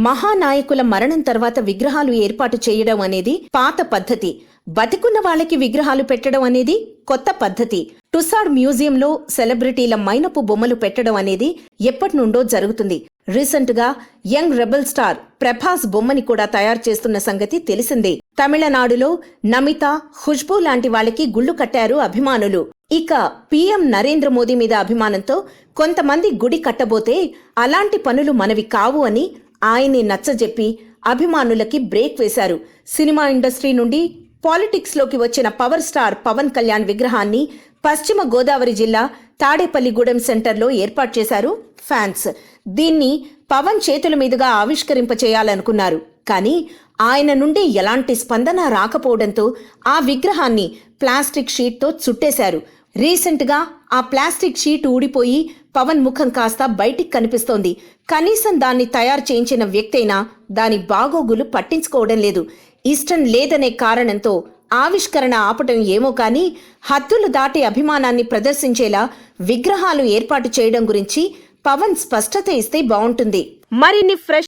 మహానాయకుల మరణం తర్వాత విగ్రహాలు ఏర్పాటు చేయడం అనేది పాత పద్ధతి. బతికున్న వాళ్ళకి విగ్రహాలు పెట్టడం అనేది కొత్త పద్ధతి. టుసాడ్ మ్యూజియంలో సెలబ్రిటీల మైనపు బొమ్మలు పెట్టడం అనేది ఎప్పటి నుండో జరుగుతుంది. రీసెంట్ గా యంగ్ రెబల్ స్టార్ ప్రభాస్ బొమ్మని కూడా తయారు చేస్తున్న సంగతి తెలిసిందే. తమిళనాడులో నమిత, ఖుష్బూ లాంటి వాళ్ళకి గుళ్ళు కట్టారు అభిమానులు. ఇక పీఎం నరేంద్ర మోదీ మీద అభిమానంతో కొంతమంది గుడి కట్టబోతే అలాంటి పనులు మనవి కావు అని ఆయన్ని నచ్చజెప్పి అభిమానులకి బ్రేక్ వేశారు. సినిమా ఇండస్ట్రీ నుండి పాలిటిక్స్ లోకి వచ్చిన పవర్ స్టార్ పవన్ కళ్యాణ్ విగ్రహాన్ని పశ్చిమ గోదావరి జిల్లా తాడేపల్లిగూడెం సెంటర్లో ఏర్పాటు చేశారు ఫ్యాన్స్. దీన్ని పవన్ చేతుల మీదుగా ఆవిష్కరింపచేయాలనుకున్నారు. కానీ ఆయన నుండి ఎలాంటి స్పందన రాకపోవడంతో ఆ విగ్రహాన్ని ప్లాస్టిక్ షీట్తో చుట్టేశారు. రీసెంట్ గా ఆ ప్లాస్టిక్ షీట్ ఊడిపోయి పవన్ ముఖం కాస్త బయటికి కనిపిస్తోంది. కనీసం దాన్ని తయారు చేయించిన వ్యక్తైనా దాని బాగోగులు పట్టించుకోవడం లేదు. ఇష్టం లేదనే కారణంతో ఆవిష్కరణ ఆపటం ఏమో కానీ హద్దులు దాటి అభిమానాన్ని ప్రదర్శించేలా విగ్రహాలు ఏర్పాటు చేయడం గురించి పవన్ స్పష్టత ఇస్తే బాగుంటుంది. మరిన్ని ఫ్రెష్